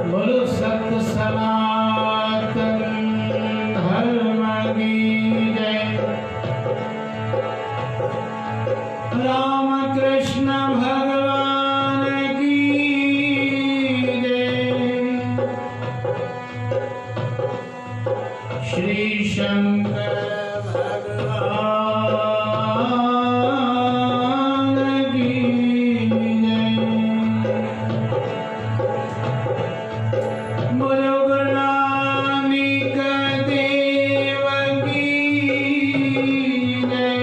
बोलो सत्य सनातन धर्म की जय। राम कृष्ण भगवान की जय। श्री शंकर भगवान की जय। बोलो गुरु नानक देव की जय।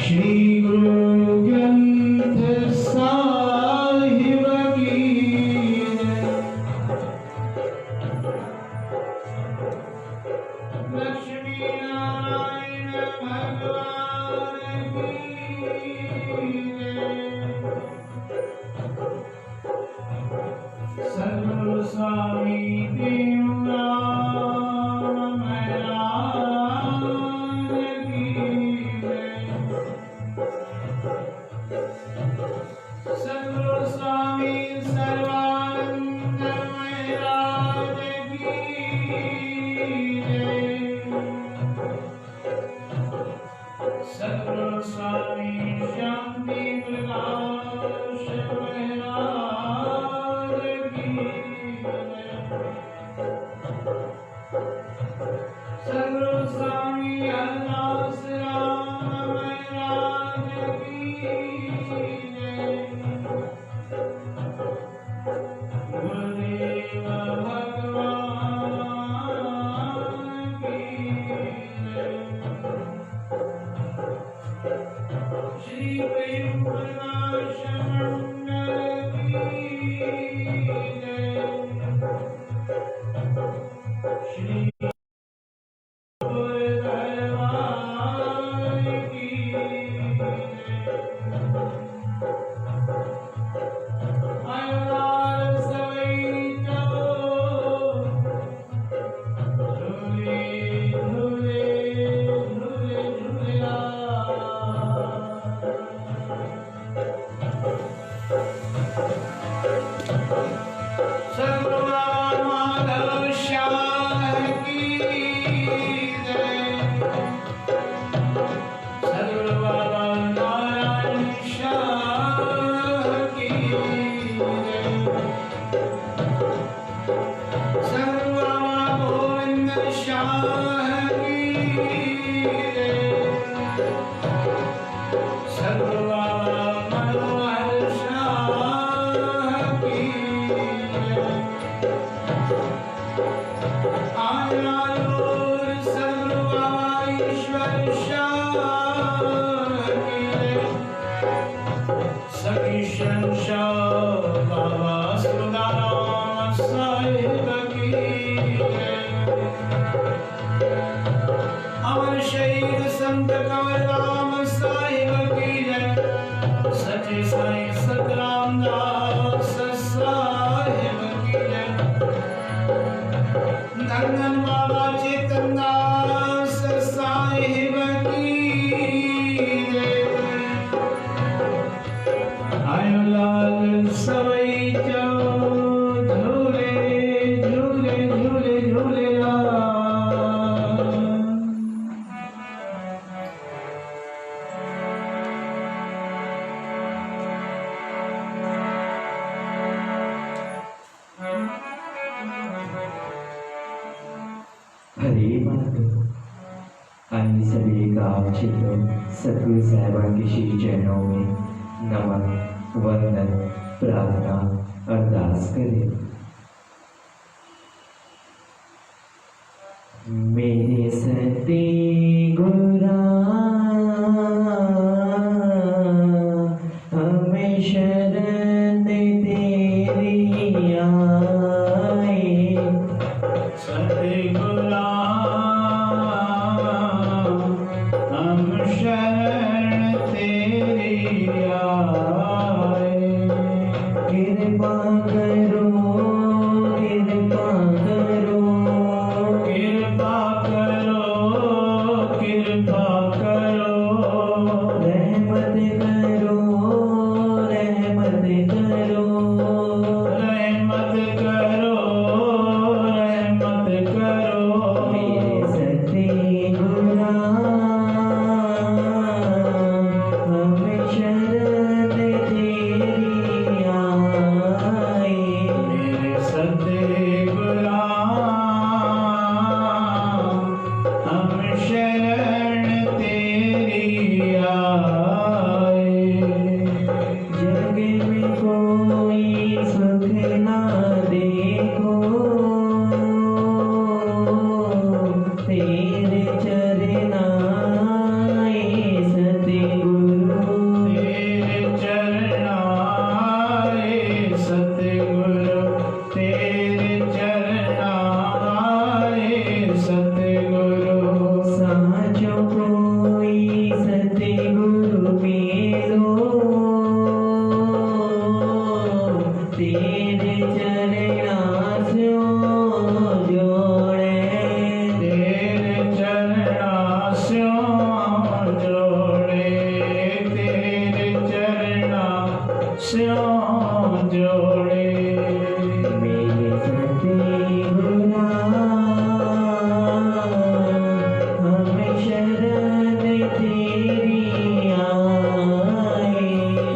श्री गुरु ग्रंथ साहिब की जय। लक्ष्मी नारायण भगवान की जय। सद्गुरु स्वामी देवराम महाराज की जय। सद्गुरु स्वामी सर्वानंद महाराज की जय। सद्गुरु स्वामी शांति प्रकाश महाराज की जय। सद्गुरु स्वामी हरदास राम महाराज की जय। गुरुदेव भगवान की जय। श्री प्रेम प्रकाश मंडल की जय। श्री गुरु भगवान की जय। अवतार सवै जाओ, झूले झूले झूले झूलेलाल। सद्गुरु माधव शाह की जय। सद्गुरु बाबा नारायण शाह की जय। सद्गुरु बाबा गोविंद शाह की जय। सद्गुरु बाबा मनोहर शाह की जय। आनंदपुर सद्गुरु बाबा ईश्वर शाह की जय। सखी शंशाह बाबा सुदाराम साहिब की जय। अमर शहीद संत कंवरराम साहिब की जय। सच्चे साईं सतराम दास साहिब की जय। धन बाबा चेतन दास साहिब की जय। आयो लाल सवै जाओ, झूले झूले झूले झूलेलाल। हरे माधव। आइए सभी एक चित्र सतगुरु साहिबान के श्री चरणों में नमन वंदन प्रार्थना अरदास करें। मेरे सती गुरा हमें शरण तेरी आए। सतगुरा हम शरण तेरी आए। कृपा करो कृपा करो कृपा करो साचो कोई सतगुरु मिलो तेरे चरणा स्यो जोड़े तेरे चरणा स्यो जोड़े तेरे चरणा स्यो जोड़े मेरे सतगुरा हमें शरण तेरी आए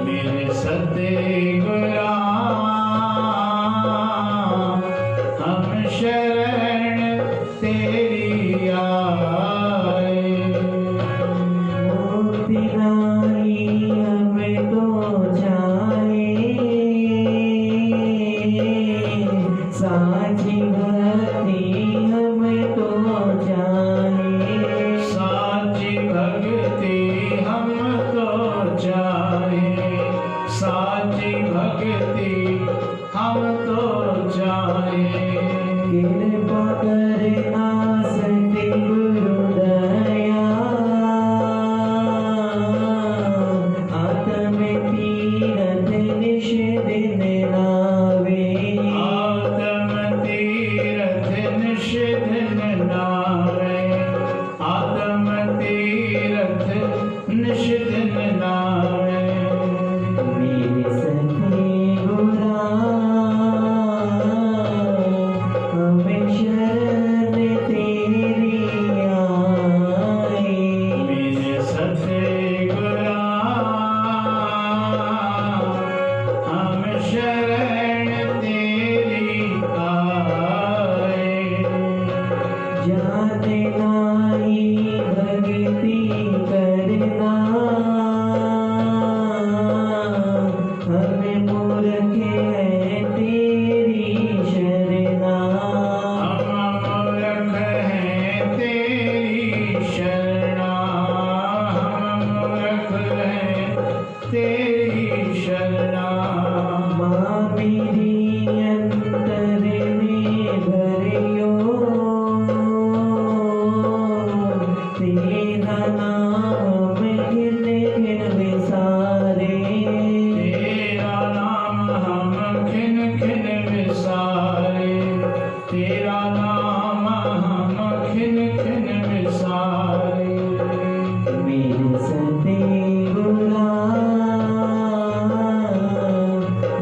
मेरे सतगुरा हम शरण तेरी आए मुक्ति नाही हमें तो जाए साची भक्ति हमें तो जाए साची भक्ति हम तो चाहे साची भक्ति हम तो चाहे कृपा करना सतगुरु दया आत्म तीरथ निश दिन लावे आत्म तीरथ निषिधन नावे आत्म तीरथ निषिधन नावे मेरे सतगुरा हमें शरण तेरी आए मेरे सतगुरा हम शरण तेरी आए जाने नाही भक्ति करना हमें मूर्ख है तेरी शरणा हम मूर्ख हैं तेरी शरणा हम मूर्ख हैं तेरी शरणा माँ मेरी अंतर में भरियो तेरा नाम घिन घिन विसारे तेरा नाम हम खिन खिन विसारे तेरा नाम हम खिन खिन विसारे मेरे सतगुरा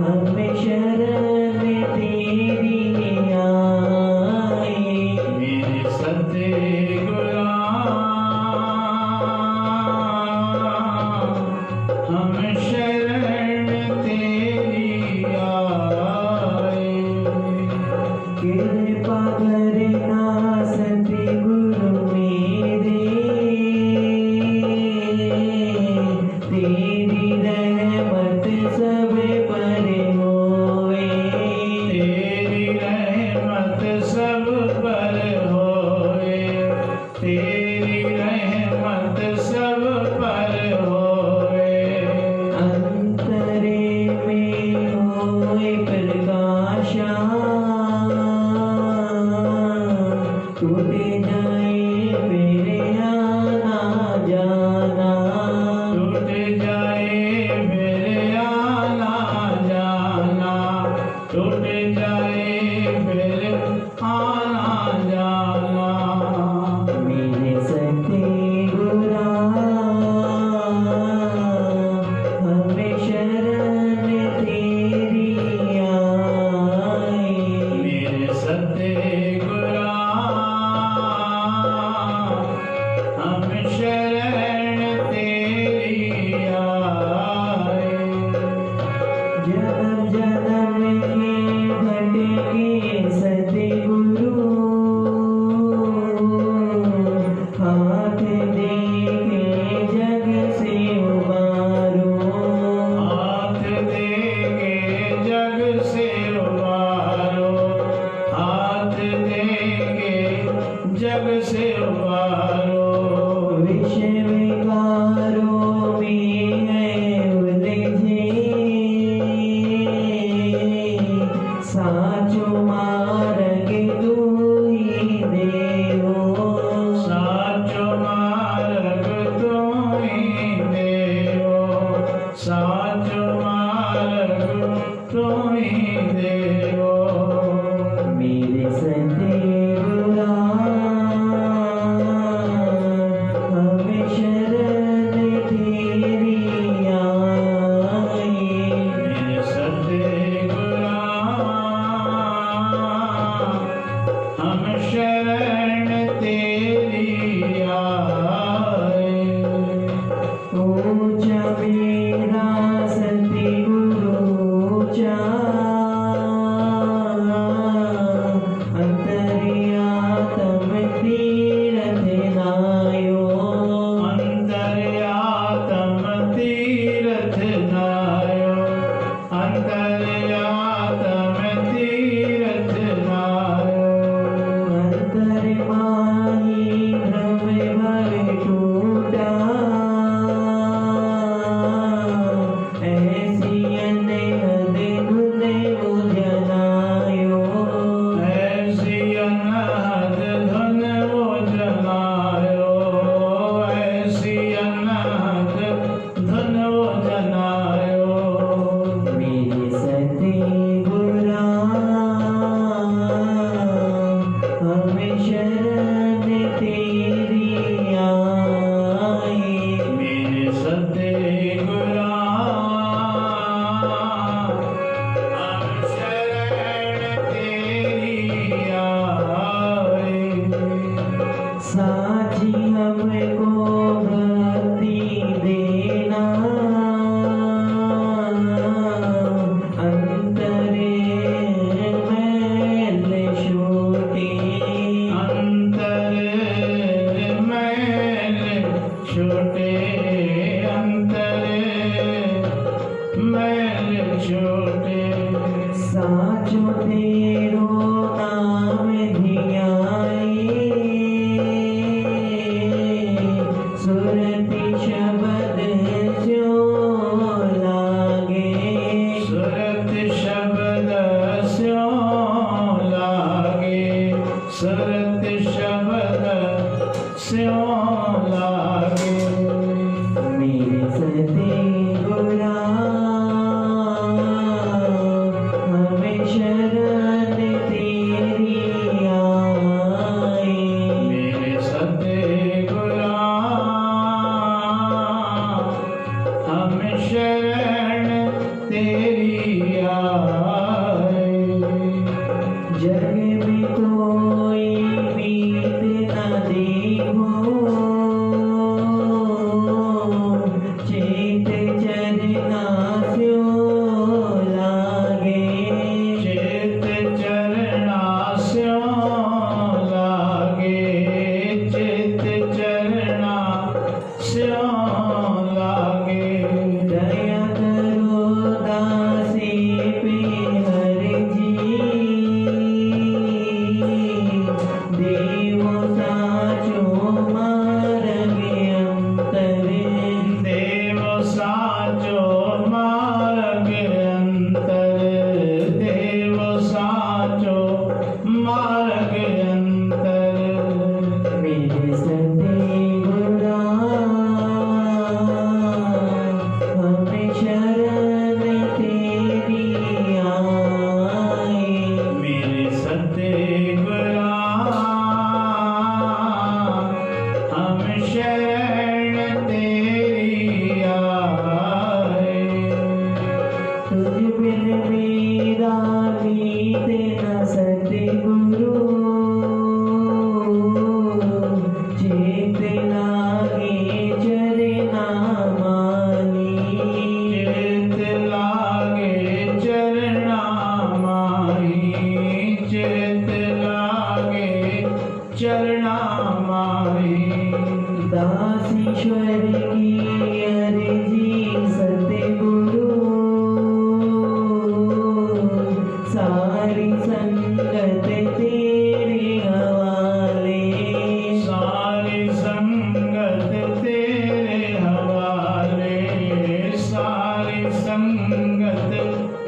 हमें शरण तेरी आए मेरे सतगुरा हम शरण तेरी आए कृपा करना सतगुरु मेरे तेरी रहमत सब पर होवे तेरी रहमत सब पर होए तेरी रहमत सब पर होए अंतरे में होए प्रकाशा टूट जाए मेरे आना जाना टूट जाए मेरे आना जाना टूट जाए मेरे आना जाना मेरे सतगुरा हमें शरण तेरी आए मेरे सतगुरा हम शरण तेरी आए जन्म जन्म के भटके सतगुरु हाथ दे के जग से उबारो हाथ देके जग से उबारो हाथ देके जग से उबारो विषय विकारों में है उलझे साचो मार्ग तू ही देवो साचो मार्ग को भक्ति देना अंतरे मैल छोटे अंतर मैल छोटे अंतर मैल छोटे साचो तेरो नाम धियाए सुरति शब्द स्यो लागे सुरत शब्द स्यो लागे सुरत शब्द स्यो लागे मेरे सते गुरा हमें शरण तेरी आए मेरे सतगुरा हम शरण तेरी आए जग में कोई मीत न देखो चेत चरना स्यो लागे चित चरणा स्यो लागे चित चरणा स्यो लागे दया करो दासी पे हर जी देवो साचो मार्गे अंतरे देव साचो मार्ग अंतर देव साचो मार्ग अंतर मेरे सते गुरा हमें शरण तेरी आए मेरे सतगुरा हम शरण तेरी आए तुझ बिन मेरा मीत न सतगुरु चेत लागे चरना मानी चित लागे चरणा माही चित लागे चरणा माही दासीश्वर की अर्जी सतगुरु सारी संगत तेरे हवाले सारी संगत तेरे हवाले सारी संगत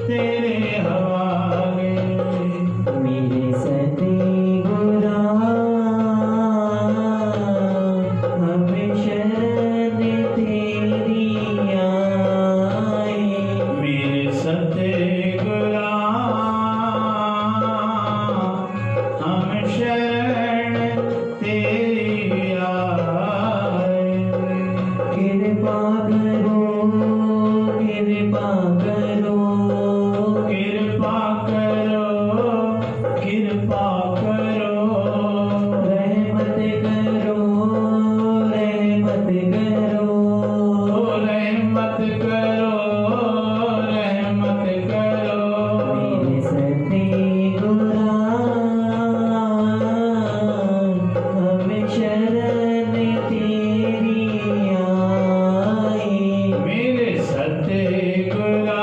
तेरे हवाले मेरे सते गुरा हमें शरण तेरी आए मेरे सतगुरा हम शरण तेरी आए कृपा करो कृपा करो कृपा करो कृपा करो रहमत करो रहमत करो रहमत करो रहमत करो मेरे सते गुरा हमें शरण तेरी आए मेरे सतगुरा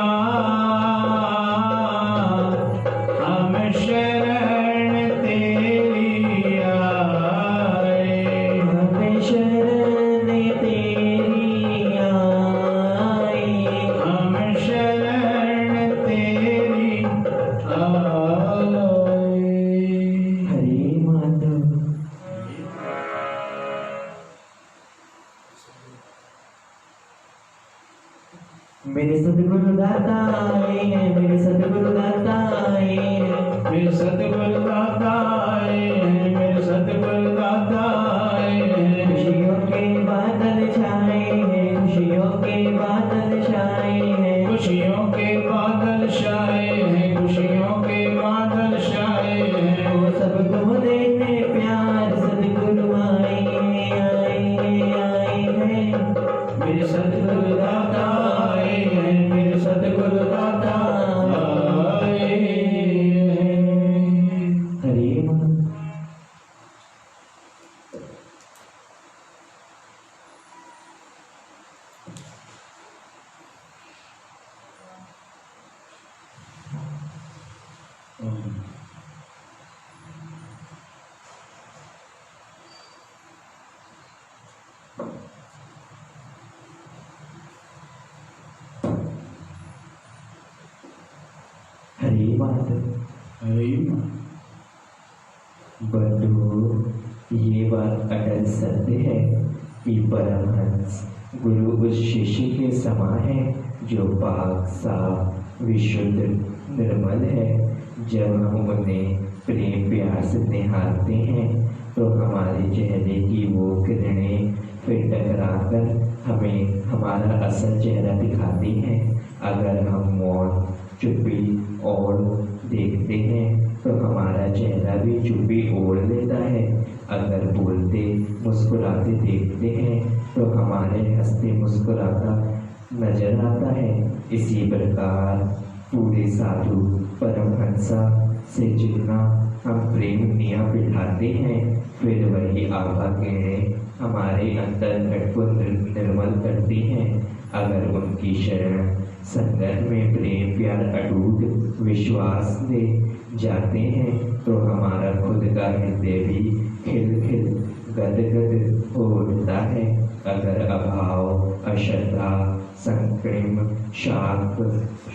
हम शरण तेरी आए हमें शरण तेरी आए हम शरण तेरी आए हरे माधव मेरे सतगुरु दाता आए हैं मेरे सतगुरु दाता आए हैं मेरे सतगुरु दाता आए हैं मेरे सतगुरु दाता आए हैं खुशियों के बादल छाए हैं खुशियों के बादल छाए हैं खुशियों के बादल छाए हैं खुशियों के बादल छाए हैं वो सबको देने प्यार सतगुरु आए आए हरे माधव। हरे बंधु, ये बात अटल सत्य है कि परमहंस गुरु उस शिष्य के समान है जो पाक साफ विशुद्ध निर्मल है। जब हम उन्हें प्रेम प्यार से निहारते हैं तो हमारे चेहरे की वो किरणें फिर टकराकर हमें हमारा असल चेहरा दिखाती हैं। अगर हम मौन चुप्पी और देखते हैं तो हमारा चेहरा भी चुप्पी ओढ़ लेता है। अगर बोलते मुस्कुराते देखते हैं तो हमारे हंसते मुस्कुराता नजर आता है। इसी प्रकार पूरे साधु परमहंसा से जितना हम प्रेम निया बिठाते हैं, फिर वही आभा किरणें हमारे अंतर्घट को निर्मल करती हैं। अगर उनकी शरण संगत में प्रेम प्यार अटूट विश्वास दे जाते हैं तो हमारा खुद का हृदय भी खिल खिल गदगद हो उठता है। अगर अभाव अश्रद्धा संकीर्ण शाप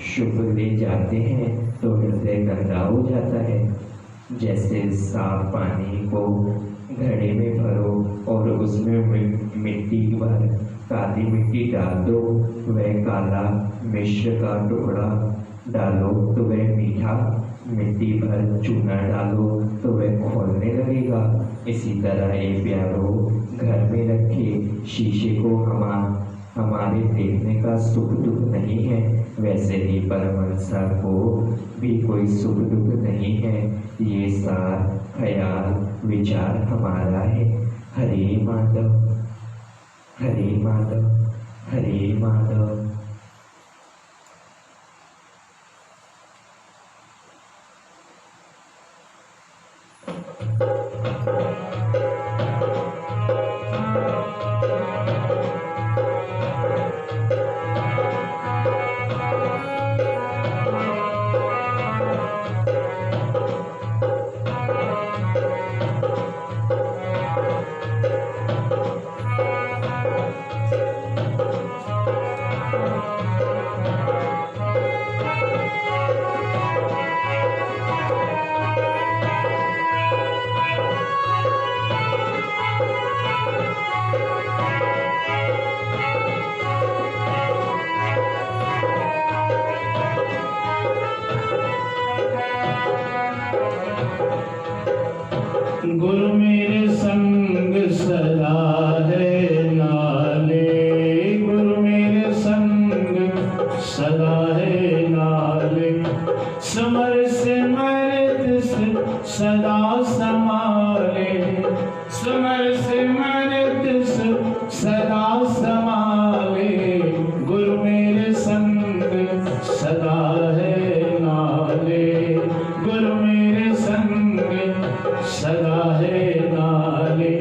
शुभ ले जाते हैं तो हृदय गंदा हो जाता है। जैसे साफ पानी को घड़े में भरो और उसमें मिट्टी भर काली मिट्टी डाल दो, वह काला मिश्र का टुकड़ा डालो तो वह मीठा, मिट्टी भर चूना डालो तो वह खोलने लगेगा। इसी तरह ये प्यारो घर में रखे शीशे को हमारे देखने का सुख दुख नहीं है, वैसे ही परमहंसा को भी कोई सुख दुख नहीं है। ये सार ख्याल विचार हमारा है। हरे माधव, हरे माधव, हरे माधव। गुरु मेरे संग सदा है नाले, गुरु मेरे संग सदा है नाले। समर सिमरत सदा समाले, समर सिमरत सदा समाले। गुरु मेरे संग सदा है नाले, गुरु मेरे संग सदा है नाले।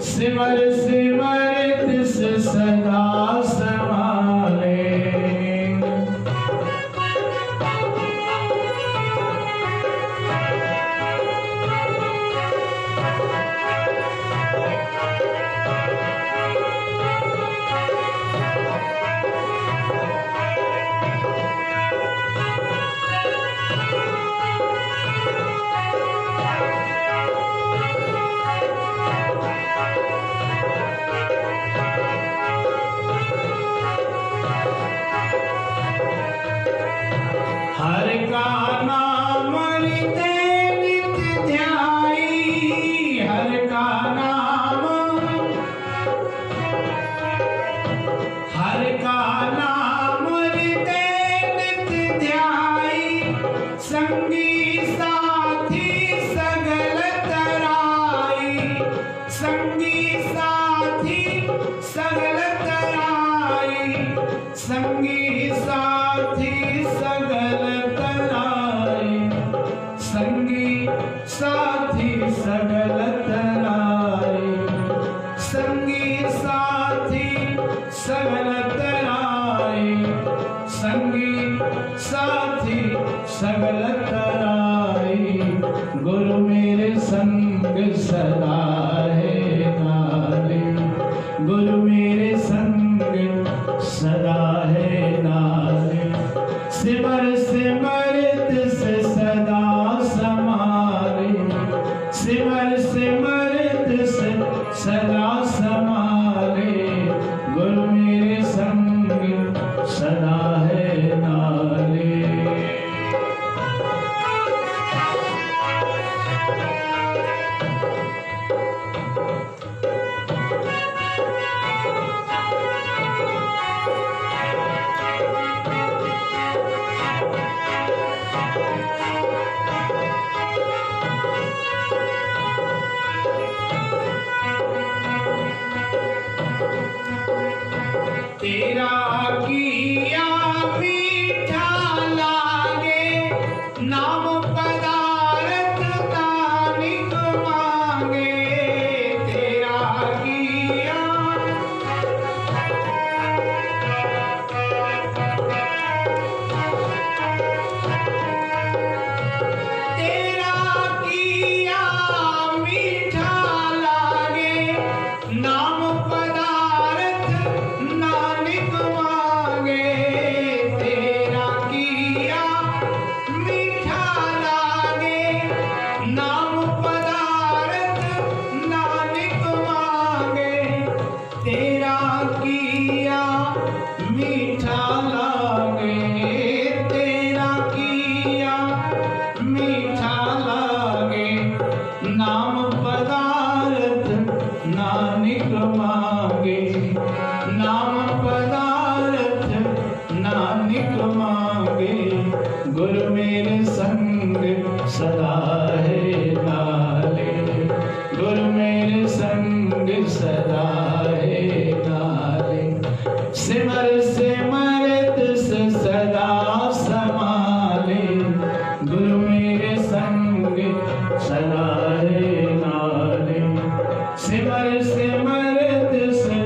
सिमर सिमरत सदा समाले। हर का नाम नित्य नित्य ध्याई, हर का नाम, हर का नाम नित्य नित्य ध्याई। संगी साथी सगल तराई, संगी साथी सगल तराई, संगी साथी सगल तराई, संगी साथी सगल तराई, संगी साथी सगल तराई। गुरु मेरे संग सदा है नाले। सिमर सिमरित से सदा समारे, सिमर सिमरित से सदा समारे, गुरु मेरे संग सदा है नाले। तेरा किया मीठा लागे, नाम पदार्थ दानिक मांगे। तेरा किया तेरा किया मीठा लागे, नाम पदार्थ नानिक मांगे। तेरा किया मीठा लागे, नाम पदार्थ नानिक मांगे। तेरा किया मीठा लागे, तेरा किया मीठा लागे, नाम पदार्थ नानिक मांगे। नाम पदार्थ नानिक मांगे, गुरु मेरे संग सदा है नाले। गुरु मेरे संग सदा है नाले। सिमर सिमरित से सदा समाले, गुरु मेरे संग सदा है नाले। सिमर सिमरित से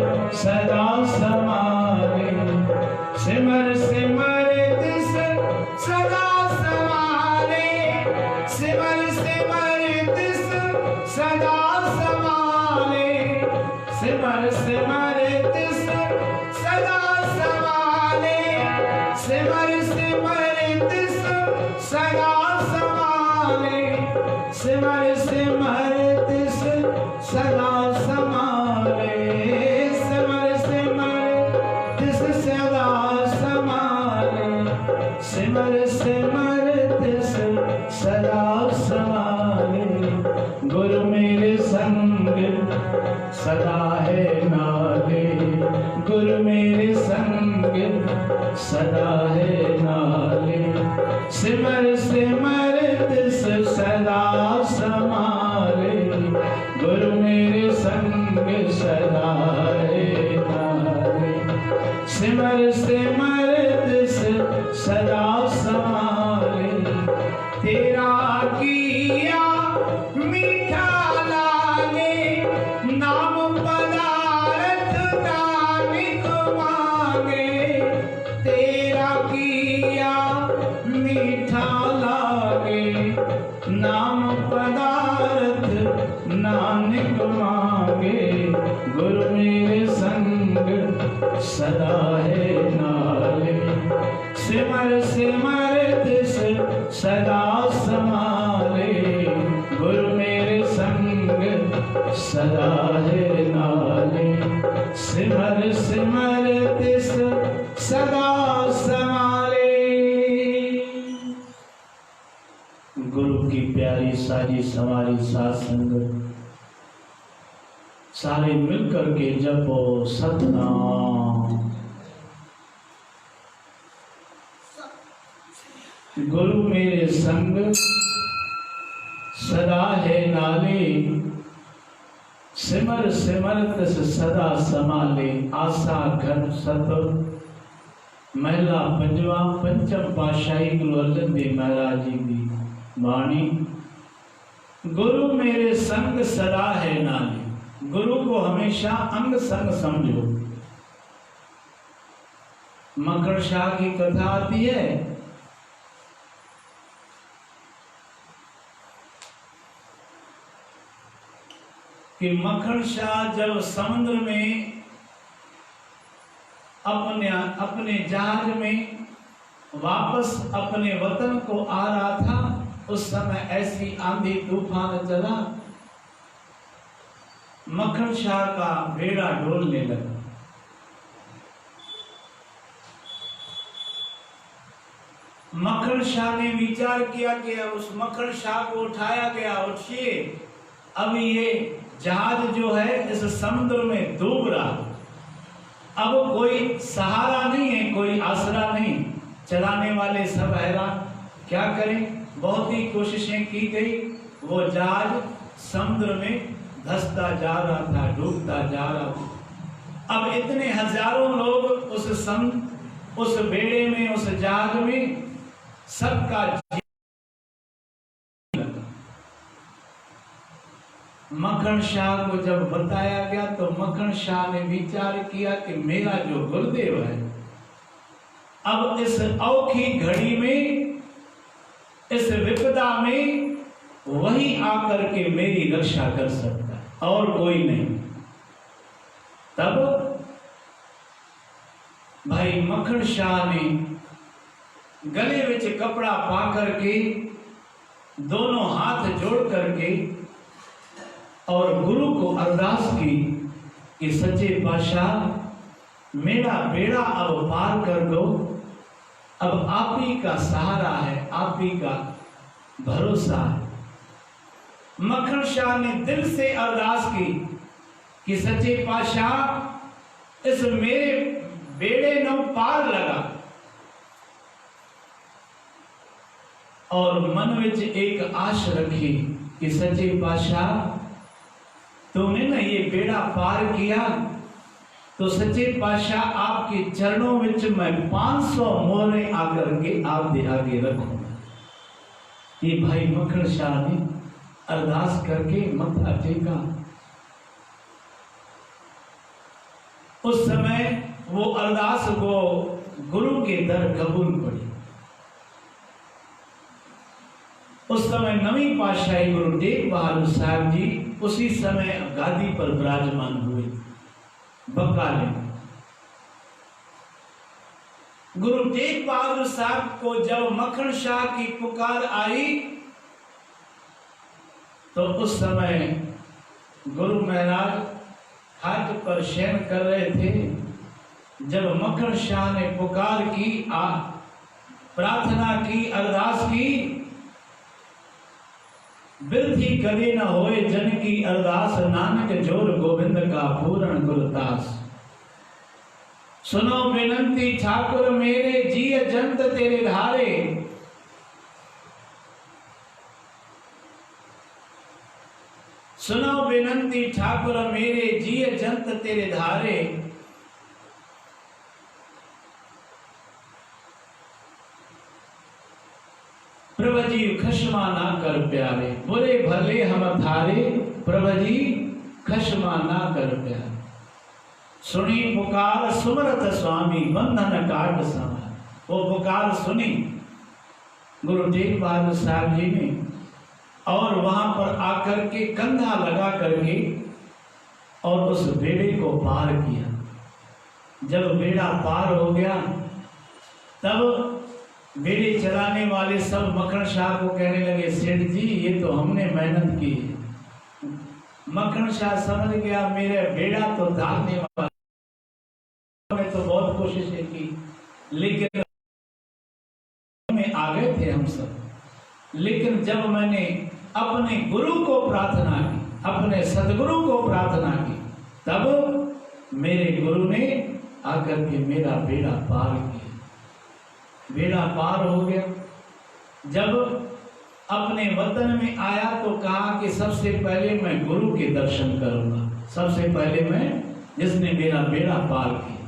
सदा समाले, सिमर सिमरित से सदा समाले, सिमर सिमरित से सदा समाले, सिमर सिमरित से सदा समाले, सिमर सिमरित से सदा समाले, सिमर सिमरित से सदा समाले, सिमर सिमरित से सदा समाले, सिमर सिमरित से सदा समाले, गुरु मेरे संग सदा है नाले। गुरु मेरे संग सदा है नाले। सिमर सिमरित से सदा समाले, गुरु मेरे संग सदा है नाले। सिमर सिमरित से सदा समाले, तेरा किया मीठा लागे, नाम पदार्थ दानिक मांगे। तेरा किया मीठा लागे, नाम पदार्थ नानिक मांगे, गुरु मेरे संग सदा है नाले। सिमर सिमरित से सदा समाले, गुरु मेरे संग सदा है नाले। सिमर सिमरित से सदा समाले। गुरु की प्यारी सारी सवारी साथ संगत सारे मिलकर के जपो सतनाम। गुरु मेरे संग सदा है नाले, सिमर सिमरत से सदा समाले। आशा घर सत महिला पंजवा पंचम पाशाही गुरु अर्जन देव महाराज जी की वाणी। गुरु मेरे संग सदा है नाले। गुरु को हमेशा अंग संग समझो। मकर शाह की कथा आती है कि मखन शाह जब समुद्र में अपने जहाज में वापस अपने वतन को आ रहा था, उस समय ऐसी आंधी तूफान चला, मक्खन शाह का बेड़ा डोलने लगा। मक्खन शाह ने विचार किया कि उस मक्खन शाह को उठाया गया, उठिए, अब ये जहाज जो है इस समुद्र में डूब रहा, अब कोई सहारा नहीं है, कोई आसरा नहीं, चलाने वाले सब हैरान, क्या करें। बहुत ही कोशिशें की गई, वो जहाज समुद्र में धंसता जा रहा था, डूबता जा रहा था। अब इतने हजारों लोग उस बेड़े में, उस जहाज में, सबका मक्खन शाह को जब बताया गया तो मक्खन शाह ने विचार किया कि मेरा जो गुरुदेव है, अब इस औखी घड़ी में, इस विपदा में वही आकर के मेरी रक्षा कर सकता है और कोई नहीं। तब भाई मक्खन शाह ने गले में कपड़ा पा करके, दोनों हाथ जोड़ करके और गुरु को अरदास की कि सच्चे पातशाह मेरा बेड़ा अब पार कर दो, अब आप ही का सहारा है, आप ही का भरोसा है। मक्खन शाह ने दिल से अरदास की कि सच्चे पातशाह इस मेरे बेड़े न पार लगा, और मन में एक आश रखी कि सच्चे पातशाह तूने ना ये बेड़ा पार किया तो सच्चे पातशाह आपके चरणों में मैं 500 मोहरे आकर के आपके आगे रखूंगा। ये भाई मक्खन शाह ने अरदास करके मत्था टेका। उस समय वो अरदास को गुरु के दर कबूल पड़ी। उस समय नवीं पातशाही गुरु तेग बहादुर साहब जी उसी समय गादी पर विराजमान हुए बकाले। गुरु तेग बहादुर साहब को जब मक्खन शाह की पुकार आई तो उस समय गुरु महाराज खाट पर शयन कर रहे थे। जब मक्खन शाह ने पुकार की, प्रार्थना की, अरदास की, बिरथी कभी न होए जन की अरदास, नानक जोर गोविंद का पूर्ण गुरदास। सुनो विनंती ठाकुर मेरे, जिय जंत तेरे धारे, सुनो विनंती ठाकुर मेरे, जिय जंत तेरे धारे। प्रभु जी खश्मा ना कर प्यारे, बुरे भले हम थारे, प्रभु जी खश्मा ना कर प्यारे। सुनी पुकार सुमरत स्वामी, बंधन काट समा। वो पुकार सुनी गुरु तेग बहादुर साहब जी ने, और वहां पर आकर के कंधा लगा करके और उस बेड़े को पार किया। जब बेड़ा पार हो गया तब बेड़े चलाने वाले सब मक्खन शाह को कहने लगे, सेठ जी ये तो हमने मेहनत की है। मक्खन शाह समझ गया मेरे बेड़ा तो डालने वाला, हमने तो बहुत कोशिशें की लेकिन में आ गए थे हम सब। लेकिन जब मैंने अपने गुरु को प्रार्थना की, अपने सदगुरु को प्रार्थना की, तब मेरे गुरु ने आकर के मेरा बेड़ा पार किया। बेड़ा पार हो गया। जब अपने वतन में आया तो कहा कि सबसे पहले मैं गुरु के दर्शन करूंगा, सबसे पहले मैं, जिसने मेरा बेड़ा पार किया,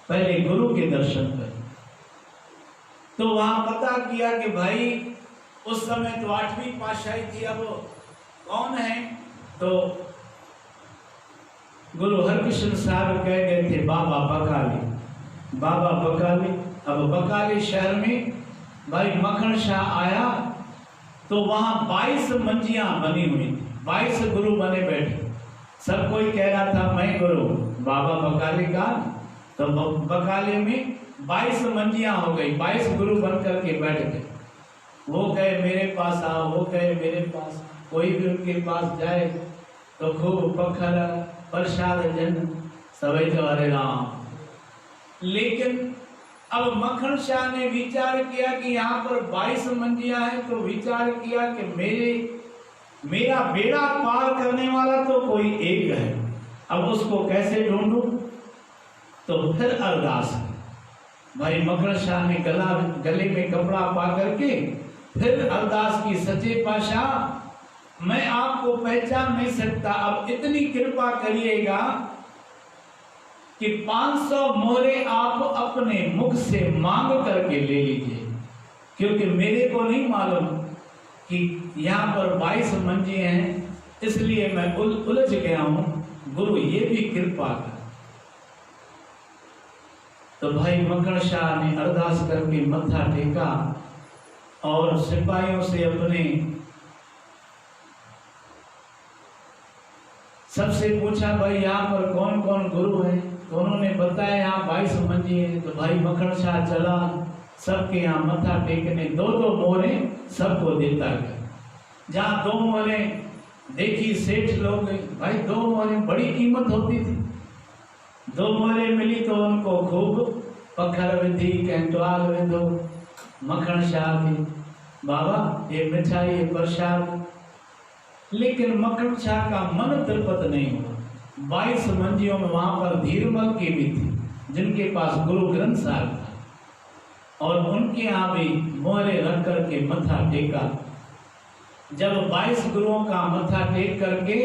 पहले गुरु के दर्शन कर। तो वहां पता किया कि भाई उस समय तो 8वीं पातशाही थी, अब कौन है, तो गुरु हरकृष्ण साहब कह गए थे बाबा बकाली, बाबा बकाली। अब बकाली शहर में भाई मक्खन शाह आया तो वहां 22 मंजियां बनी हुई थी, 22 गुरु बने बैठे। सब कोई कह रहा था मैं गुरु, बाबा बकाली का तो बकाले में 22 मंजियां हो गई, 22 गुरु बन करके बैठ गए। वो कहे मेरे पास आओ, वो कहे मेरे पास, कोई भी उनके पास जाए तो खूब पखर प्रसाद जन सभी तो हरे राम। लेकिन अब मक्खन शाह ने विचार किया कि यहाँ पर 22 मंजियां हैं, तो विचार किया कि मेरा बेड़ा पार करने वाला तो कोई एक है, अब उसको कैसे ढूंढूं। तो फिर अरदास भाई मक्खन शाह ने गले में कपड़ा पा करके फिर अरदास की, सच्चे पातशाह मैं आपको पहचान नहीं सकता, अब इतनी कृपा करिएगा कि 500 मोहरे आप अपने मुख से मांग करके ले लीजिए, क्योंकि मेरे को नहीं मालूम कि यहाँ पर 22 मंजिल हैं, इसलिए मैं उलझ गया हूँ, गुरु ये भी कृपा कर। तो भाई मक्खन शाह ने अरदास करके मत्था टेका और सिपाहियों से अपने सबसे पूछा भाई यहाँ पर कौन कौन गुरु है, तो उन्होंने बताया यहाँ 22 मंजिल है। तो भाई मक्खन शाह चला सबके यहाँ मत्था टेकने, 2-2 मोहरे सबको देता गया। जहाँ 2 मोहरे देखी सेठ लोग, भाई 2 मोहरे बड़ी कीमत होती थी, 2 मोहरे मिली तो उनको खूब पखर विधि कैंटवाल विधो। मक्खन शाह की बाबा ये मिठाई ये प्रसाद, लेकिन मक्खन शाह का मन तृप्त नहीं हुआ। 22 मंजियों में वहां पर धीरमल की भी थी जिनके पास गुरु ग्रंथ साहिब था, और उनके यहाँ भी मोहरे रख करके मत्था टेका। जब 22 गुरुओं का मत्था टेक करके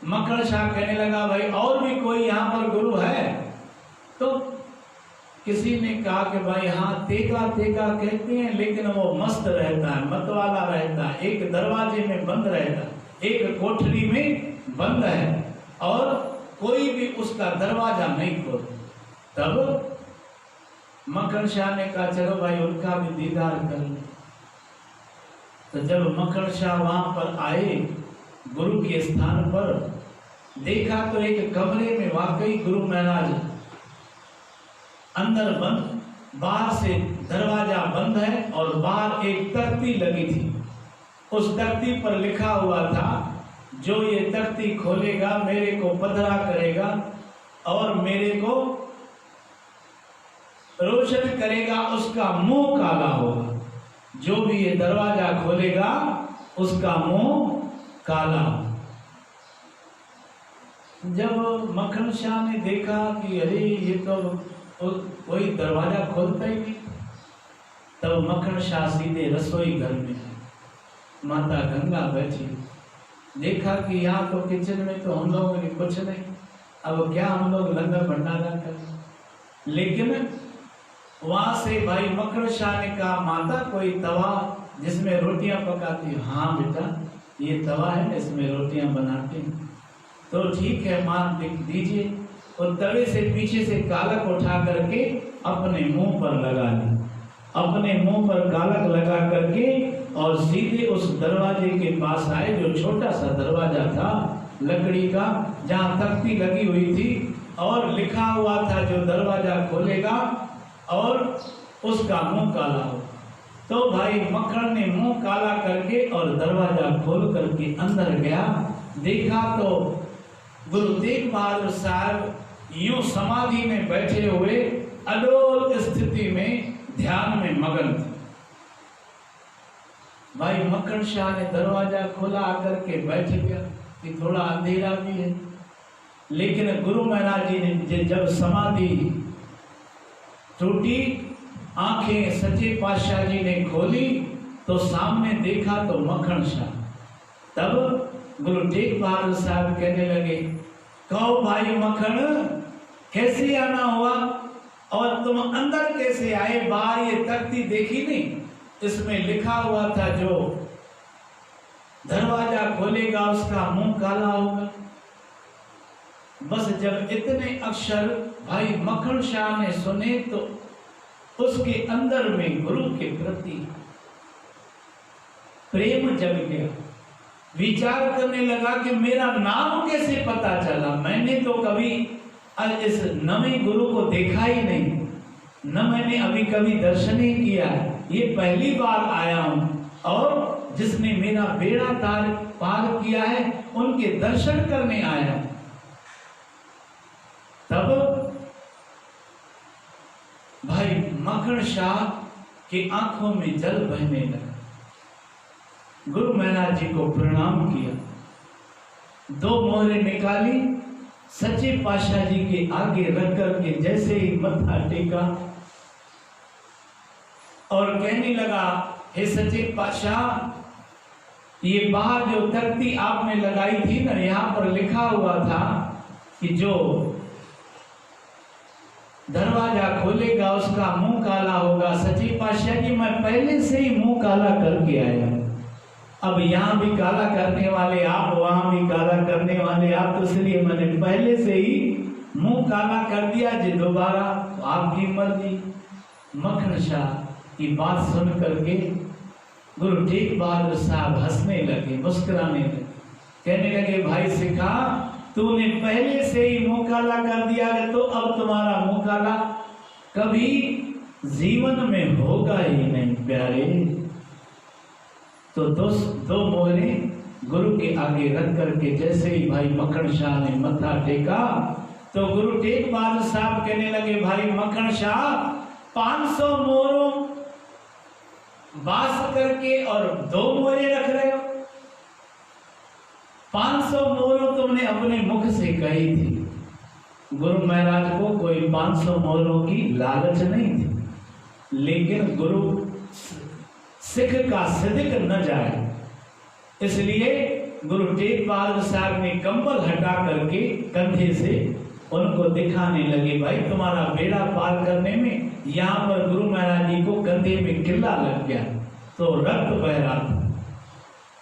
मक्खन शाह कहने लगा भाई और भी कोई यहाँ पर गुरु है, तो किसी ने कहा कि भाई हाँ तेगा तेगा कहते हैं, लेकिन वो मस्त रहता है, मतवाला रहता है, एक दरवाजे में बंद रहता है, एक कोठरी में बंद है और कोई भी उसका दरवाजा नहीं खोलता। तब मक्खन शाह ने कहा चलो भाई उनका भी दीदार कर लो। तो जब मक्खन शाह वहां पर आए गुरु के स्थान पर, देखा तो एक कमरे में वाकई गुरु महाराज अंदर बंद, बाहर से दरवाजा बंद है और बाहर एक तख्ती लगी थी। उस तख्ती पर लिखा हुआ था जो ये तख्ती खोलेगा मेरे को पधरा करेगा और मेरे को रोशन करेगा, उसका मुंह काला होगा। जो भी ये दरवाजा खोलेगा उसका मुंह काला। जब मक्खन शाह ने देखा कि अरे ये तो कोई दरवाजा खोलता ही नहीं, तब मक्खन शाह सीधे रसोई घर में है। माता गंगा बैठी, देखा कि यहाँ तो किचन में तो हम लोगों ने कुछ नहीं, अब क्या हम लोग लंगर भंडारा करें। लेकिन वहां से भाई मक्खन शाह ने कहा माता कोई तवा जिसमें रोटियां पकाती हो? हाँ बेटा ये तवा है, इसमें रोटियां बनाती हैं। तो ठीक है माँ दीजिए। और तवे से पीछे से कालक उठा करके अपने मुंह पर लगा ली, अपने मुंह पर कालक लगा करके और सीधे उस दरवाजे के पास आए जो छोटा सा दरवाजा था लकड़ी का, जहाँ तख्ती लगी हुई थी और लिखा हुआ था जो दरवाजा खोलेगा और उसका मुंह काला हो। तो भाई मक्खन ने मुंह काला करके और दरवाजा खोल करके अंदर गया। देखा तो गुरु तेग बहादुर साहब यूं समाधि में बैठे हुए अडोल स्थिति में ध्यान में मगन थे। भाई मक्खन शाह ने दरवाजा खोला आकर के बैठ गया कि थोड़ा अंधेरा भी है, लेकिन गुरु महाराज जी ने जब समाधि टूटी, आंखें सच्चे पातशाह जी ने खोली तो सामने देखा तो मक्खन शाह। तब गुरु तेग बहादुर साहब कहने लगे कहो भाई मक्खन कैसे आना हुआ और तुम अंदर कैसे आए? बाहर ये तख्ती देखी नहीं, इसमें लिखा हुआ था जो दरवाजा खोलेगा उसका मुंह काला होगा। बस जब इतने अक्षर भाई मक्खन शाह ने सुने तो उसके अंदर में गुरु के प्रति प्रेम जग गया। विचार करने लगा कि मेरा नाम कैसे पता चला, मैंने तो कभी और इस नवे गुरु को देखा ही नहीं, न मैंने अभी कभी दर्शन ही किया, ये पहली बार आया हूं, और जिसने मेरा बेड़ा पार किया है उनके दर्शन करने आया। तब भाई मखण शाह की आंखों में जल बहने लगा। गुरु महाराज जी को प्रणाम किया, 2 मोहरें निकाली, सच्चे पातशाह जी के आगे रख करके जैसे ही मत्था टेका और कहने लगा, हे सच्चे पातशाह, ये बाहर जो तख्ती आपने लगाई थी ना, यहाँ पर लिखा हुआ था कि जो दरवाजा खोलेगा उसका मुंह काला होगा। सच्चे पातशाह जी, मैं पहले से ही मुंह काला करके आया हूं, अब यहाँ भी काला करने वाले आप, वहां भी काला करने वाले आप, तो इसलिए मैंने पहले से ही मुंह काला कर दिया, जो दोबारा आपकी मर्जी। मखण शाह की बात सुन करके गुरु तेग बहादुर साहब हंसने लगे, मुस्कुराने लगे, कहने लगे, भाई सिखा, तूने पहले से ही मुंह काला कर दिया है, तो अब तुम्हारा मुंह काला कभी जीवन में होगा ही नहीं प्यारे। तो 2 मोहरे गुरु के आगे रख करके जैसे ही भाई मखण शाह ने मत्था टेका, तो गुरु तेग बहादुर साहब कहने लगे, भाई मखण शाह, 500 मोहरों बास करके और 2 मोहरे रख रहे हो। 500 मोहरों तुमने अपने मुख से कही थी। गुरु महाराज को कोई 500 मोहरों की लालच नहीं थी, लेकिन गुरु सिख का सिद्क न जाए, इसलिए गुरु तेग बहादुर साहब ने कंबल हटा करके कंधे से उनको दिखाने लगे, भाई तुम्हारा बेड़ा पार करने में यहाँ पर गुरु महाराज जी को कंधे में किल्ला लग गया, तो रक्त बह रहा था।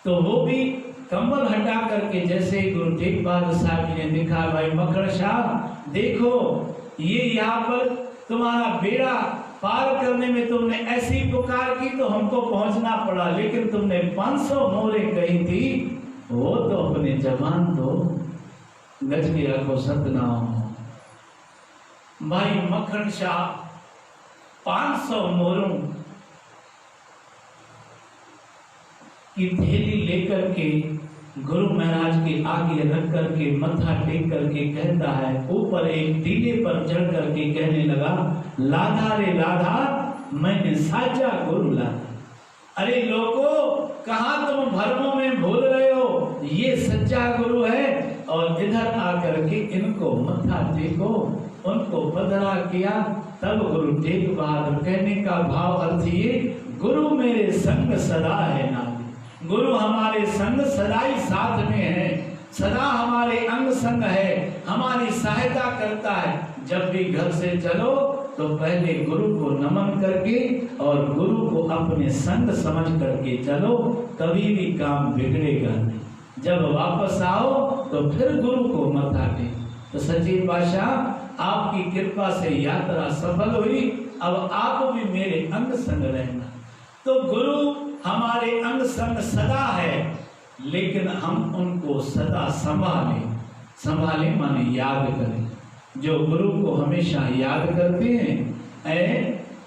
तो वो भी कंबल हटा करके जैसे गुरु तेग बहादुर साहब जी ने दिखा, भाई मखण शाह देखो, ये यहाँ पर तुम्हारा बेड़ा पार करने में तुमने ऐसी पुकार की तो हमको पहुंचना पड़ा, लेकिन तुमने 500 मोहरें कही थी, वो तो अपने जवान दो, गज के रखो सतनाम। भाई मखण शाह 500 मोहरों की थैली लेकर के गुरु महाराज के आगे रख करके मत्था टेक करके कहता है, ऊपर एक टीले पर चढ़ करके कहने लगा, लाधा रे लाधा, मैंने साजा गुरु लाधा। अरे लोगों, कहां तुम भरमों में भूल रहे हो, ये सच्चा गुरु है, और इधर आकर के इनको मत्था टेको, उनको पधरा किया। तब गुरु तेग बहादुर कहने का भाव अर्थ ये, गुरु मेरे संग सदा है ना, गुरु हमारे संग सदा ही साथ में है, सदा हमारे अंग संग है, हमारी सहायता करता है। जब भी घर से चलो तो पहले गुरु को नमन करके और गुरु को अपने संग समझ करके चलो, कभी भी काम बिगड़ेगा नहीं। जब वापस आओ तो फिर गुरु को मत्था टेको। तो सच्चे पातशाह आपकी कृपा से यात्रा सफल हुई, अब आप भी मेरे अंग संग रहना। तो गुरु हमारे अंग संग सदा है, लेकिन हम उनको सदा संभाले माने याद करें। जो गुरु को हमेशा याद करते हैं,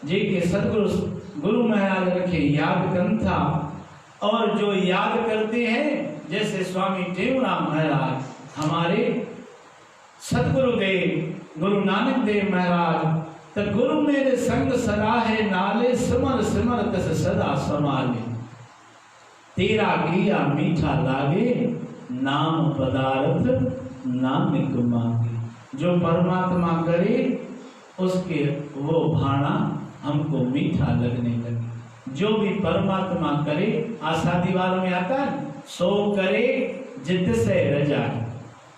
जे के सतगुरु गुरु महाराज रखे याद कंथा, और जो याद करते हैं जैसे स्वामी टेऊराम महाराज, हमारे सतगुरुदेव गुरु नानक देव महाराज, तो गुरु मेरे संग सदा है नाले, सिमर सिमर तस सदा समाले, तेरा किया मीठा लागे, नाम पदार्थ नानक मांगे। जो परमात्मा करे उसके वो भाना हमको मीठा लगने लगे। जो भी परमात्मा करे, आशा दीवार में आता है, सो करे जित से रजाए,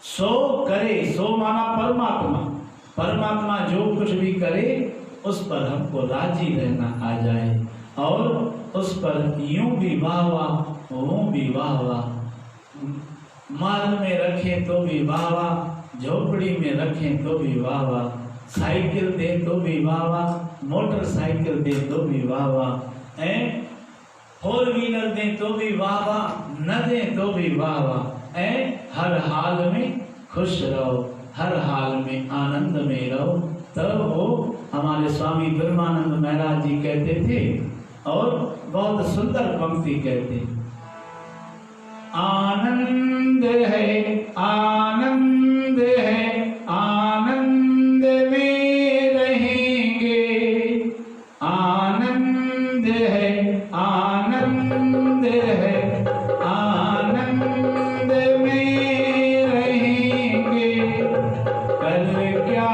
सो करे, सो माना परमात्मा, परमात्मा जो कुछ भी करे उस पर हमको राजी रहना आ जाए, और उस पर यूं भी वाह वाह, वो भी वाह वाह, माल में रखें तो भी वाह वाह, झोपड़ी में रखें तो भी वाह वाह, साइकिल दे तो भी वाह वाह, मोटरसाइकिल दे तो भी वाह वाह, 4 व्हीलर दे तो भी वाह वाह, न दे तो भी वाह वाह, हर हाल में खुश रहो, हर हाल में आनंद में रहो। तब वो हमारे स्वामी ब्रह्मानंद महाराज जी कहते थे और बहुत सुंदर पंक्ति कहते, आनंद है आनंद है आनंद में रहेंगे, आनंद है आनंद है आनंद में रहेंगे। कल क्या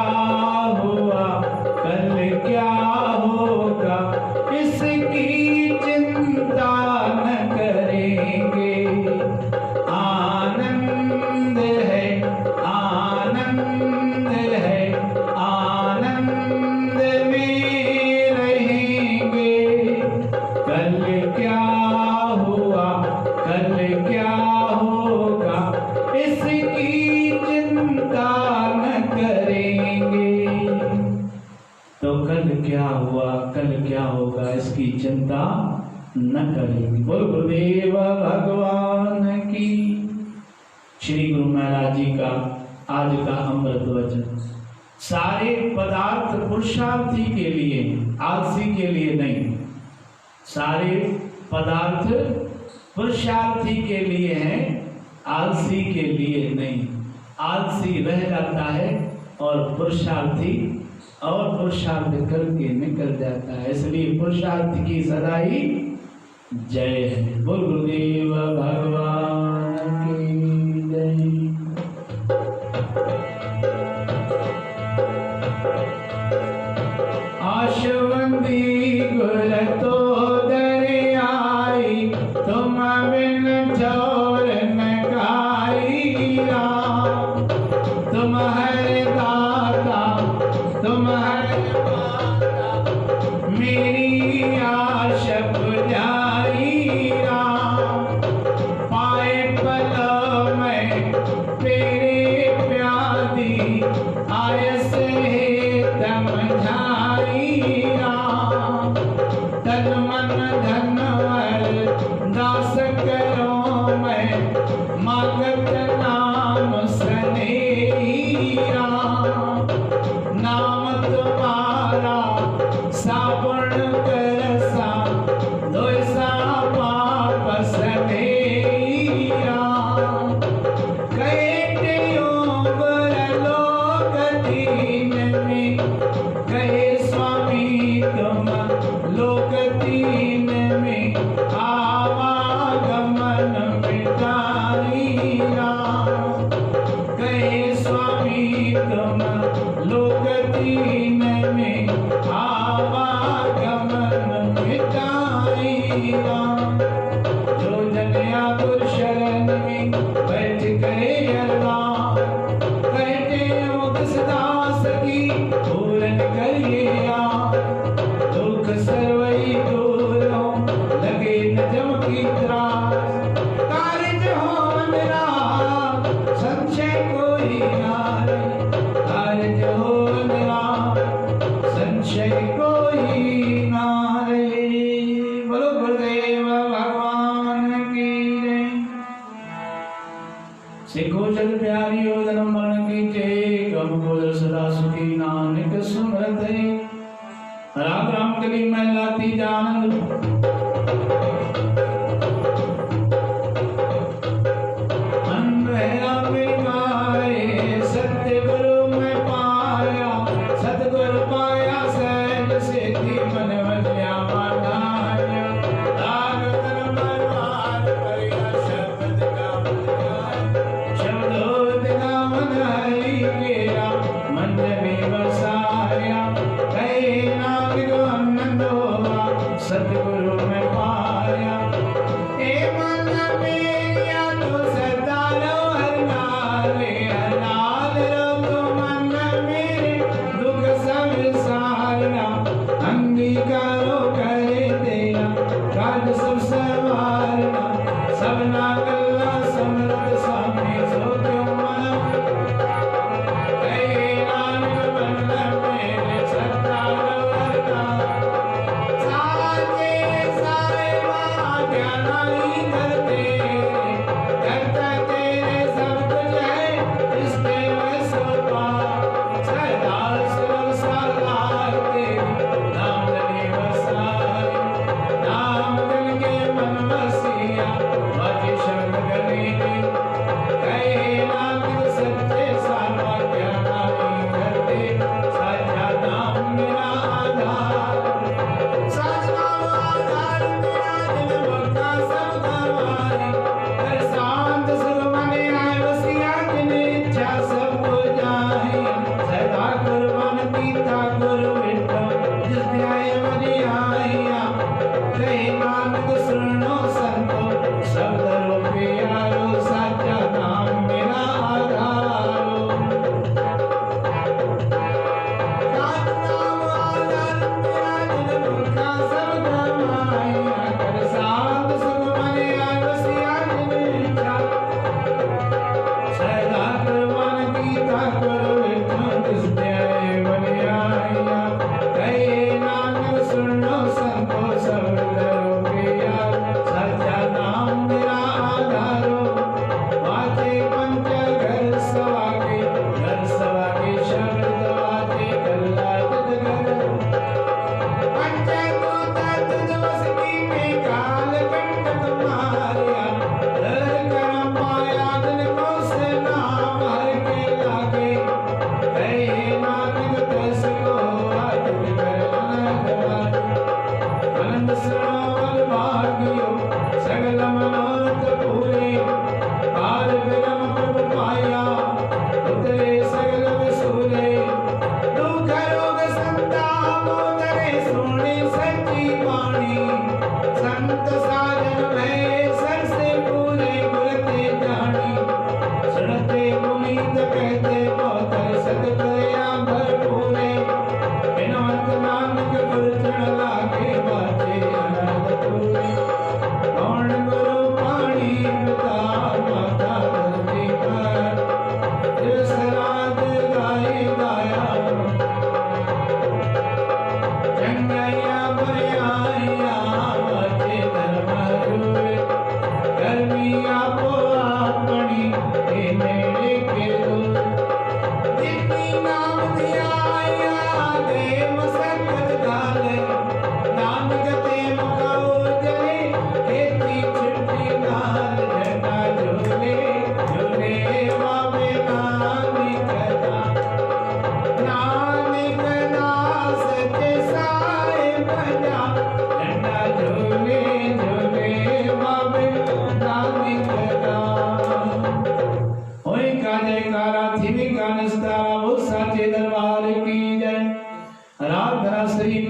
हुआ कल क्या होगा इसकी चिंता न करेंगे। आनंद है आनंद है आनंद में रहेंगे। कल क्या हुआ कल क्या होगा इसकी चिंता न करेंगे। तो कल क्या हुआ कल क्या होगा इसकी चिंता न करेंगे। बोल गुरुदेव भगवान की। श्री गुरु महाराज जी का आज का अमृत वचन। सारे पदार्थ पुरुषार्थी के लिए, आलसी के लिए नहीं। सारे पदार्थ पुरुषार्थी के लिए हैं, आलसी के लिए नहीं। आलसी रह जाता है और पुरुषार्थी पुरुषार्थ करके निकल जाता है। इसलिए पुरुषार्थ की सदा ही जय है। बोल गुरुदेव भगवान की जय। आशवंदी गुल तो दरियाई, तुम बिन छोर न काई राम। तुम हर दाता तुम हर माता, मेरी आश बुझाई राम। पाए पल में तेरे प्यादी, आयस है दम झाई राम। तन मन धन वर दास करो मैं, मागत नाम सनेही राम। नाम तुम्हारा सावण करसा, दोसा पाप सनेही राम। कहते लोक दीन में, कहे स्वामी तुम लोक दीन में। आवागमन मिटाई राम, कहे स्वामी तुम लोक दीन में। आवागमन मिटाई राम। जो जगया गुरु शरण में बैठ गए अरदास, कहते हो किस दास की पूरन करिए आप। दुख सर्वई दूर हो लगे न जम की त्रास, कार्य हो निराश संशय कोई नारे। कार्य हो निराश संशय कोई नारे। बोलो गुरुदेव भगवान की जय। सिखो जल प्यारी हो जन्म मरण की जय। गम गोदर सदा सुखी नानक सुमरत है। राम राम कली महिला तीजा आनंद। सत्य गुरु में पाया, सतगुरु पाया सहज सिद्धि मन वज्या माधार्य। राग धर्म मार परिया शब्द का शब्दों का मन हरि केरा, मन में बसाया। कहे नाम गो आनंद होगा, सतगुरु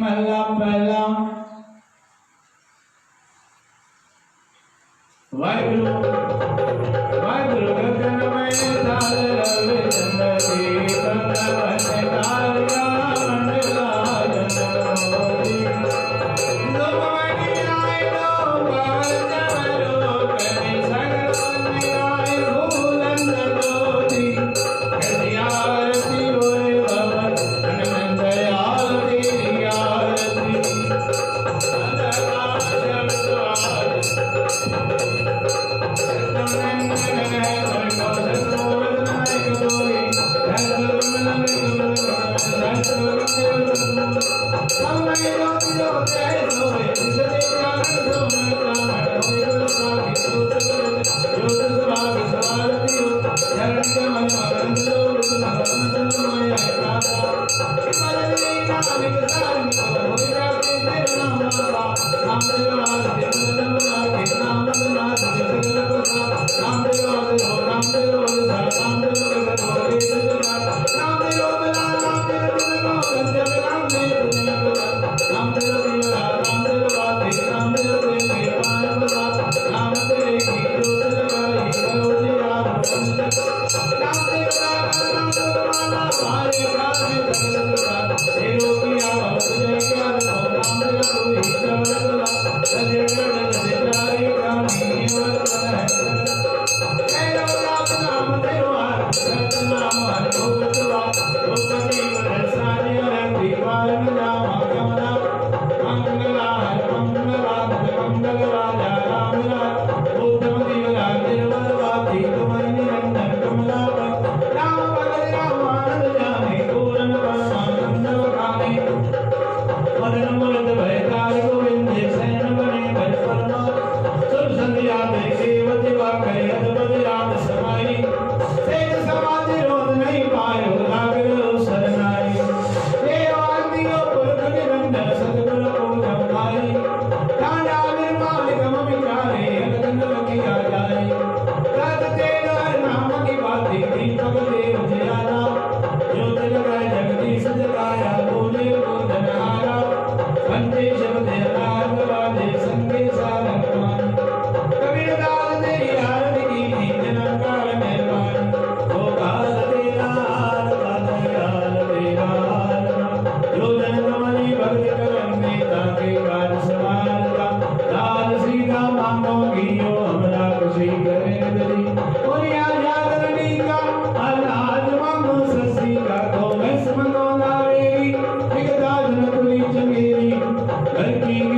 महला पहला। वाहिगुरु वाहिगुरु गगन में दाल रवे चंद्री कनवत तारिया मंडला जनमोदी लोमणि आए लो पार जमरो करे सगल निराय भूलन दोती कदी आरती होए भवन अनंत आरती आरती अनंत Thank you.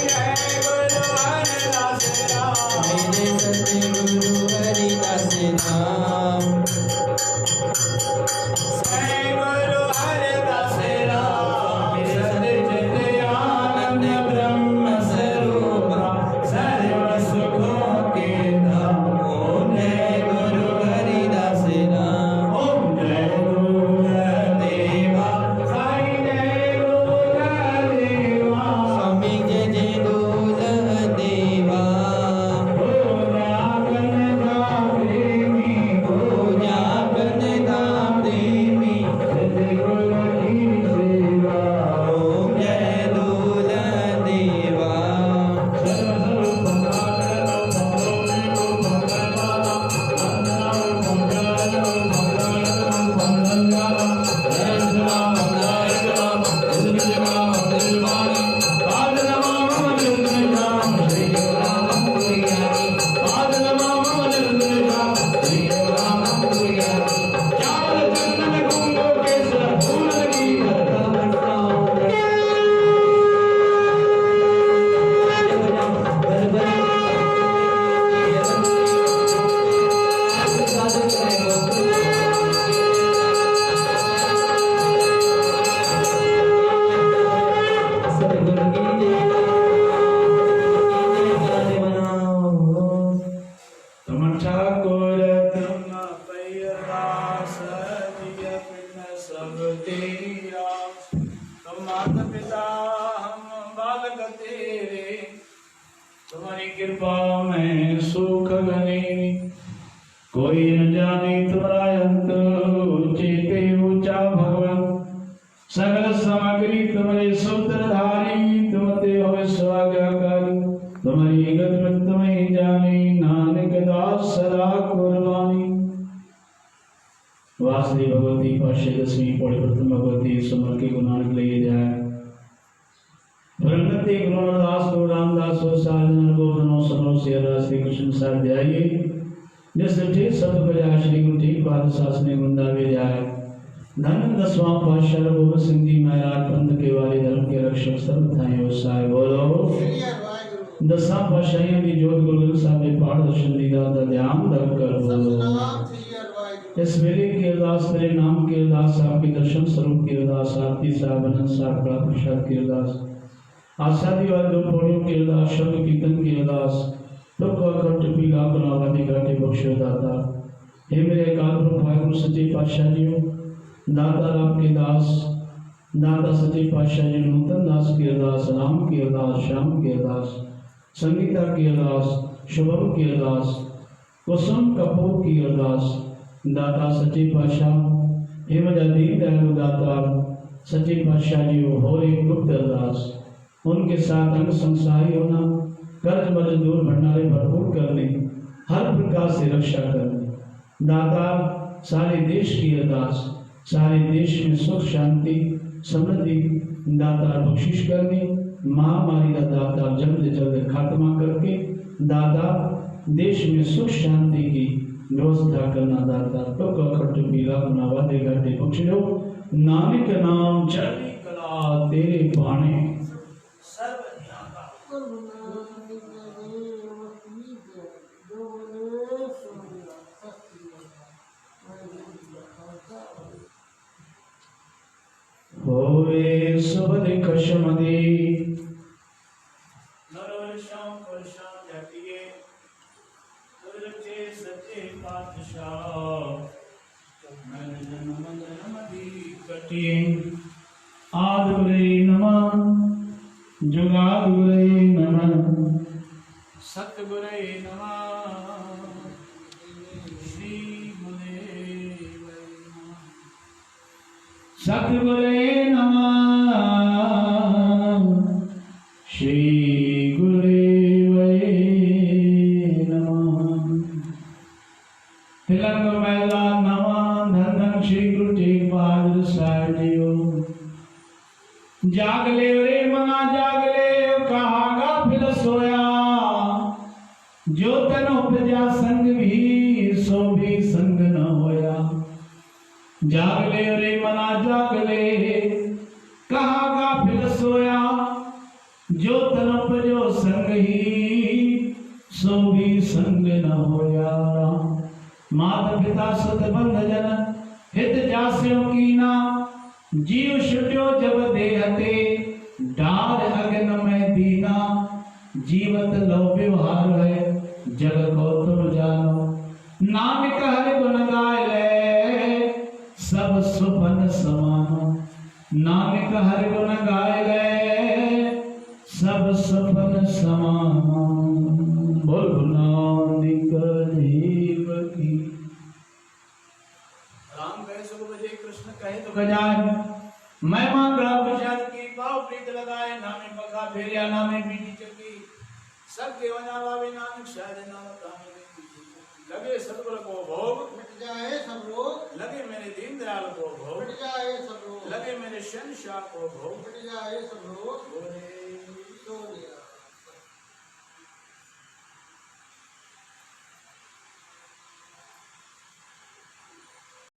Jai Guru Haridas मैं सुख गने कोई न जाने तुम्हारा अंत चेते ऊंचा भगवान सगल सामग्री तुम्हारे सूत्रधारी तुमते हो स्वाज्ञाकारी तुम्हारी गत तुम्हें जाने नानक दास सदा कुर्बानी। वासुदेव भगवती पाशे 10वीं पौड़ी प्रथम भगवती समर के गुरु नानक लिए जाए ब्रह्मति गुरु दास को रामदास को साधन गोविंदो सनो से श्री कृष्ण साथ जाइए जिस ठीक सब बजा श्री गुरु ठीक पाद शासने गुंदावे जाए धन 10वां पातशाह गोविंद सिंह जी महाराज पंथ के वाले धर्म के रक्षक सर्वथाएं व्यवसाय बोलो 10वां पातशाह की जोत गुरु ग्रंथ साहब ने पाठ दर्शन दीदा दा ध्यान धर कर बोलो। इस वेले की अरदास तेरे नाम की अरदास आपके दर्शन स्वरूप की अरदास आरती साहब अनंत साहब कला प्रसाद की अरदास आसादी वाले दो पौड़ियों की अरदास शब्द कीर्तन की अरदास तो खट पीला गुनावादी घाटे बख्शो दाता हे मेरे अकाल पुरख वाहिगुरु सच्चे पातशाह जीओ दाता आपके दास दाता सच्चे पातशाह जी नूतन दास की अरदास राम की अरदास श्याम की अरदास संगीता की अरदास शुभम की अरदास कुसुम कपूर की अरदास दाता सच्चे पातशाह हे मजा दीन दयालु दाता सच्चे पातशाह जी हो एक गुप्त अरदास उनके साथ अंग संसारी होना कर्ज मर्ज दूर भंडारे भरपूर करने हर प्रकार से रक्षा करने दाता सारे देश की अरदास सारे देश में सुख शांति समृद्धि दाता बख्शिश करने महामारी का दाता जल्द जल्द खात्मा करके दाता देश में सुख शांति की व्यवस्था करना दाता तो खट पीला गुनावा दे घाटे बख्शो नानक नाम चढ़ी कला तेरे पाने होवे सुबद कशमदे नरवशाम परशाम जातिये तुरचे सच्चे पातशाह मन जन्म जन्मदी कटिये आदुरे नमः जुगादुरे नमः सतगुरे नमः श्री गुरुदेव सतगुरे नमः श्री गुरुदेव नमः तिलक मैला नमः धन श्री गुरु तेग बहादुर साहब जीओ जाग ले रे मना जाग ले कहागा फिर सोया जो तन उपजा संग भी सो भी संग न होया जाग ले रे मना जाग ले कहागा फिर सोया जो तन उपजो संग ही सो भी संग न होया माता पिता सुत बंध जन हित जास्यो कीना जीव छुट्यो जब देहते डार अगन में दीना जीवत लो व्यवहार है जग को तुम जानो नानक हरि गुण गाय ले सब सुपन समानो नानक हरि गुण गाय ले सब सुपन समानो बोल नानक देव की राम कहे सुख बजे कृष्ण कहे तो गजाए मैं मां ग्राम विचार की पाव प्रीत लगाए नामे पगा फेरिया नामे पीटी चक्की सब के वनावा वे नानक शायद नाम तामे लगे सतगुरु को भोग मिट जाए सब रोग लगे मेरे दीन दयाल को भोग मिट जाए सब रोग लगे मेरे शहंशाह को भोग मिट जाए सब रोग बोले सोनिया